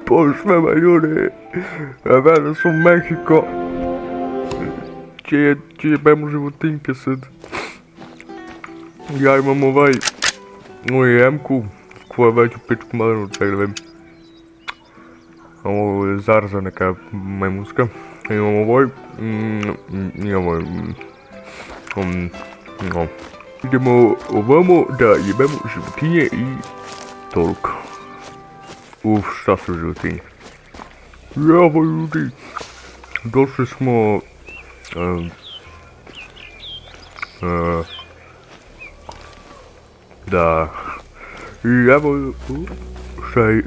Pozdrav ljudi, danas u Mehiko, čije bemo životinke sad. Ja imam moju jemku, koja već u pičku malinu, čak da vidim. Ovo je zarza neka majmunska. Imam ovoj, i ovoj, idemo ovamo da jebemo životinje i toliko. Šta su životinje? Evo ljudi, došli smo, da, i evo,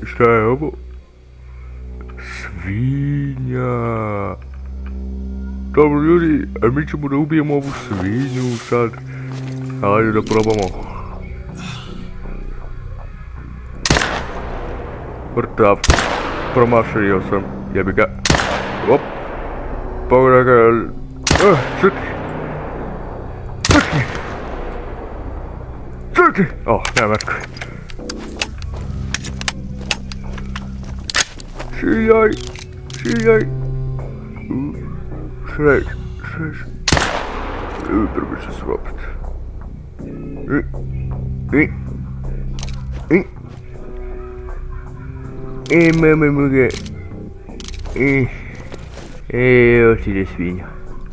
šta je ovo? Svinja. Dobro ljudi, mi ćemo da ubijemo ovu svinju sad. Ajde da probamo. Mrtav. Promašio sam. Jebi ga. Op. Pogledaj ga. Crkni. Crkni. Crkni. Ne mrtvi. Šiljaj. Šiljaj. Sreć. Prvi će se opet. Mame moge. Oči ide svinja.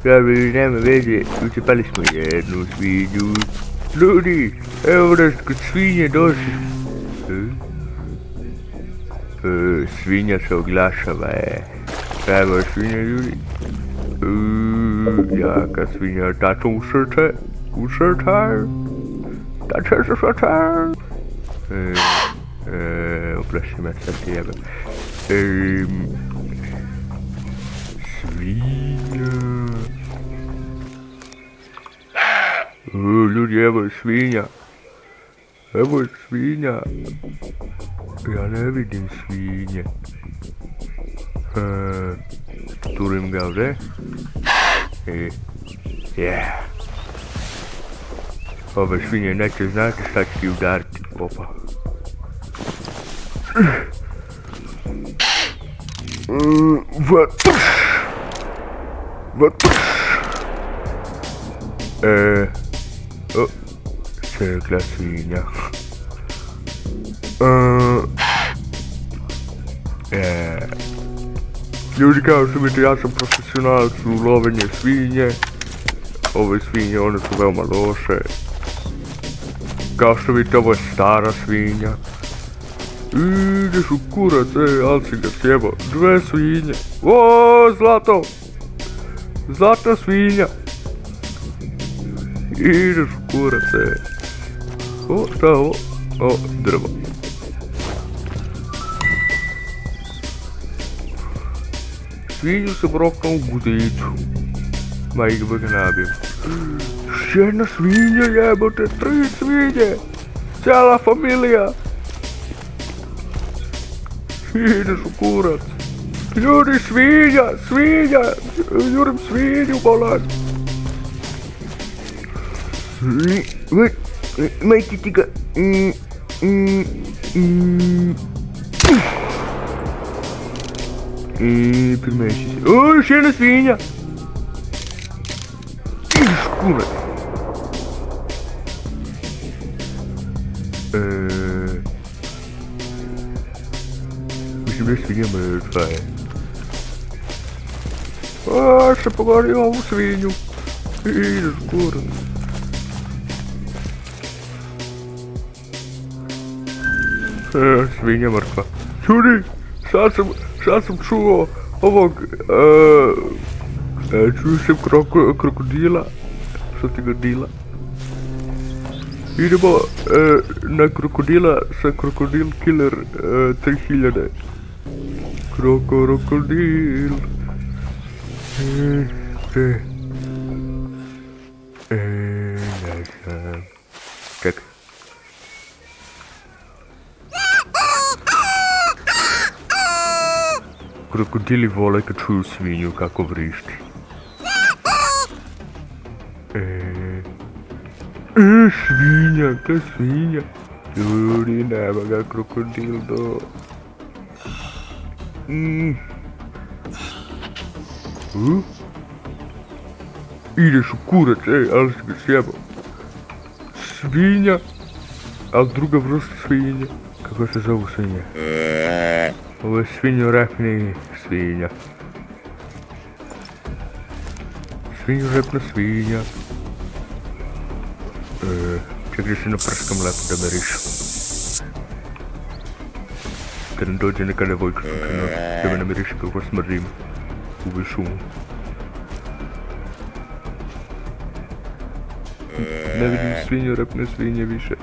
Pravi, nema veze, učepali smo jednu svinju. Ljudi, evo nas kod svinje došli. Svinja se oglašava, Evo svinja ljudi. Jaka svinja, tato usrtaj. Tato se srtaj. Oplaši me sad ti jebam. Svinja. Ljudi, evo je svinja. Evo je svinja. Ja ne vidim svinje. Turim ga ovdje. Ove svinje neće znati šta će ti udariti. Opa. Cegla svinja. Ljudi, kao što vidite, ja sam profesionalac u lovenje svinje. Ove svinje, one su veoma loše. Kao što vidite, ovo je stara svinja. Ideš u kurac, ali si ga sjebao. 2 svinje. Zlato! Zlatna svinja! Ideš u kurac, šta je ovo? Drvo. Svinju sam roknao u gudicu. Ma ih ga nabijem. Jedna svinja, jebote, 3 svinje! Cijela familija! Ideš u kurac. Ljudi, svinja! Jurim svinju, bolan! Majte ti ga. Primeši se. Još jedna svinja! Ideš u kurac. Mislim da je svinja mrtva, se pogodio ovu svinju. Ideš u kurac. Svinja mrtva. Čudi, sad sam čuo ovog, čuo sam krokodila. Što ti ga dila? Idemo na krokodila sa Krokodil Killer 3000. Krokodil. Ne znam. Čekaj. Krokodili vole kad čuju svinju kako vrišti. Svinja, to je svinja. Ljudi, nema ga krokodil do... Ideš u kurac, ali si ga sjebao. Svinja, ali druga vrsta svinja. Kako se zovu svinje? Ovo je svinjorepni svinja. Svinjorepna svinja. Čekaj se naprskam lepo da mirišem. Da nam dođe neka devojka slučajno da me namiriši kako smrdim u ovoj šumu. Ne vidim svinjorepne svinje više.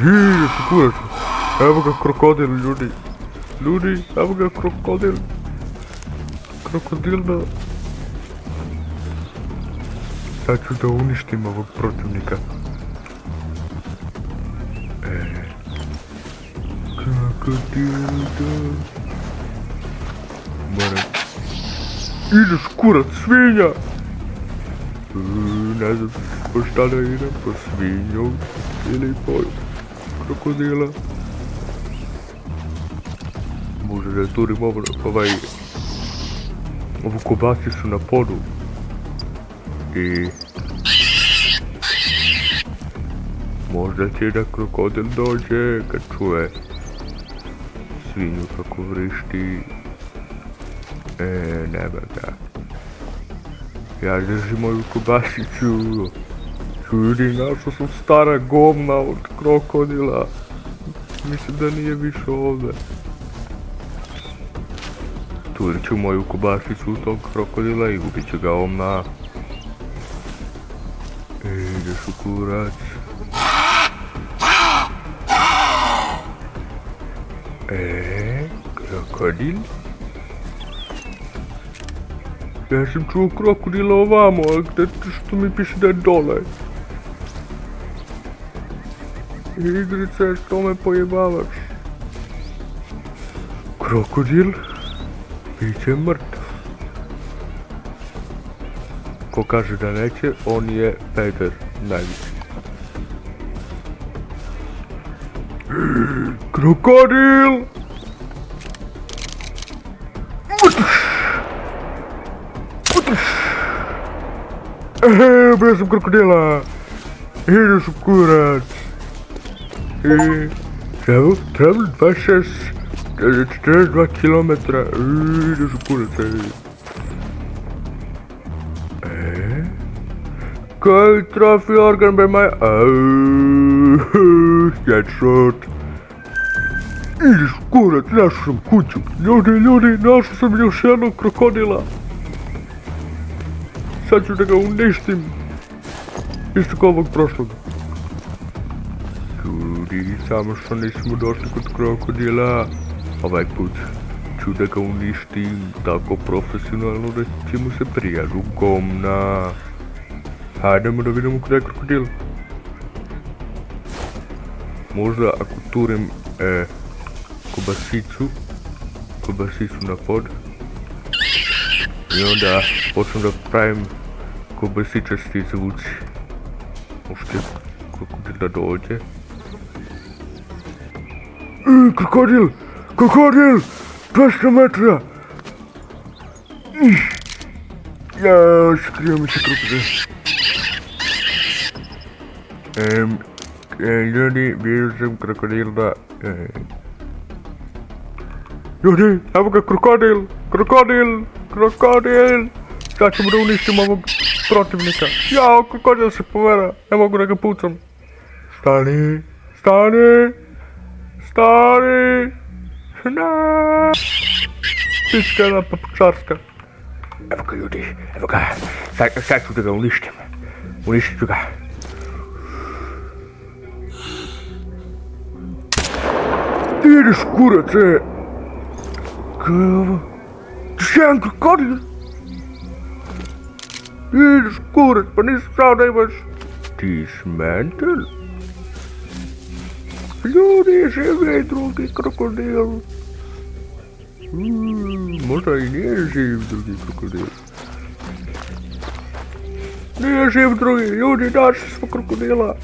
Ide su kurac. Evo ga krokodil, ljudi. Ljudi, evo ga krokodil. Krokodil da... Sad ću da uništim ovog protivnika. Krokodil da... Moram... Ideš kurac, svinja! Ne znam po šta da idem, po svinju ili po krokodila. Može da turim ovu kobasicu na podu. I... Možda će da krokodil dođe kad čuje svinju kako vrišti. Nema ga. Ja držim moju kobasicu. Ljudi, našao sam stara govna od krokodila. Mislim da nije više ovdje. Turit ću moju kobasicu u tog krokodila i ubit ću ga omna. Ideš u kurac. Krokodil? Ja sam čuo krokodila ovamo, ali gdje što mi piše da je dole? Igrice, što me pojebavaš? Krokodil? Biće mrtav. Ko kaže da neće, on je peder najviše. Krokodil! Bio sam krokodila! Ideš u kurac! Evo, trebali 42 kilometra. Ideš u kurac, Koji trafi organ be maj... Headshot! Ideš u kurac, našao sam kuću. Ljudi, našao sam još jednog krokodila. Sad ću da ga uništim. Isto kao ovog prošlog. Ljudi, samo što nismo došli kod krokodila. Ovaj put ću da ga uništim tako profesionalno da će mu se prijažu gomna. Hajdemo da vidimo kada je krokodil. Možda ako turim kobasicu na pod. I onda počnem da pravim kobasičasti zvuci. Možete krokodil da dođe. Krokodil! 200 metra! Ja, skrio mi se krokodil. Ljudi, vidio sam krokodila. Ljudi, evo ga krokodil! Sad ćemo da uništim ovog protivnika. Jao, krokodil se povera, ne mogu da ga pucam. Stani! Ne! Pička jedna papučarska. Evo ga ljudi, evo ga. Sad ću da ga uništim. Uništit ću ga. Ti ideš kurac, Kaj je ovo? Ti jedan krokodil? Ideš kurac, pa nisam znao da imaš... Ti smentel? Ljudi, živi drugi krokodil. Možda i nije živ drugi krokodil. Nije živ drugi, ljudi, našli smo krokodila.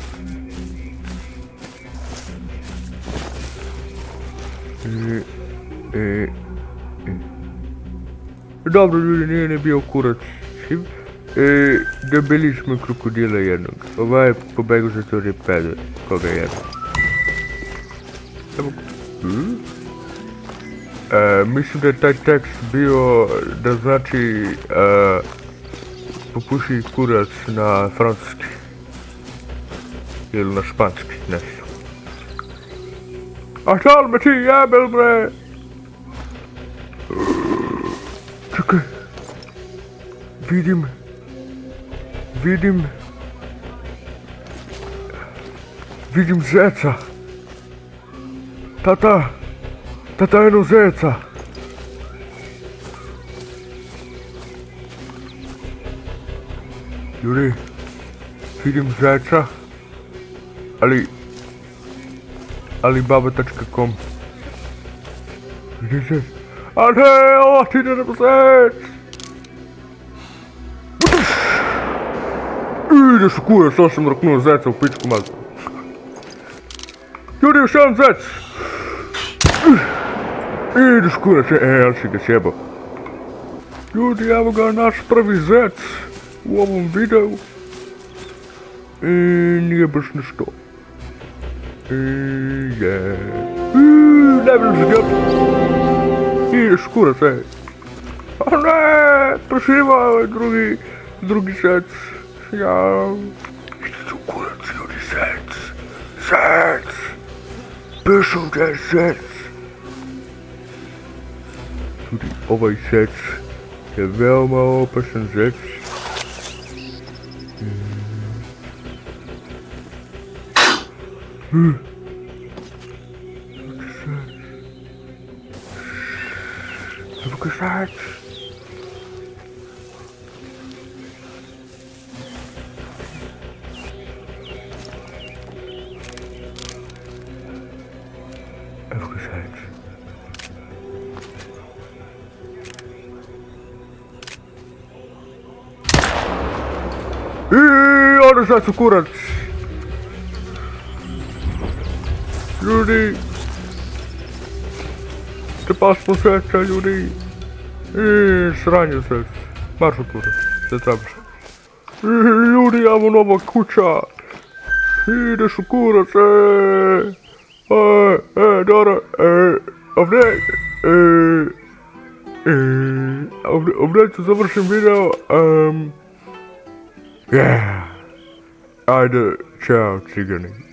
Dobro ljudi, nije ni bio kurac živ. Dobili smo krokodila jednog. Ovaj je pobegao za to je pedor, koga je jedno. Mislim da je taj tekst bio da znači popuši kurac na francuski ili na španski, ne znam. A šal me ti jebel bre! Čekaj, vidim zeca. Tata eno zeca. Ljudi, vidim zeca, alibaba.com. Vidim zec. A ne, ovo ti ne zec! Ideš u kurac, sad sam roknuo zeca u pičku mazgu. Ljudi, još jedan zec! Ideš kurac, ali si ga sjebao. Ljudi, evo ga naš prvi zec u ovom videu. I nije baš nešto. Ne vidim se djeti. Ideš kurac, A ne, prešiva ovaj drugi zec. Ja... Ideš u kurac, ljudi, zec. Pišu gdje je zec. Ljudi, ovaj zec je veoma opasan zec. Evo ga zec. Evo ga zec. Ono zec u kurac. Ljudi, spasmo zeca, ljudi. Sranje zec. Marš u kurac, se trebaš. Ljudi, evo nova kuća. Ideš u kurac, Dora, ovdje ću završim video. Ajde, čao cigani.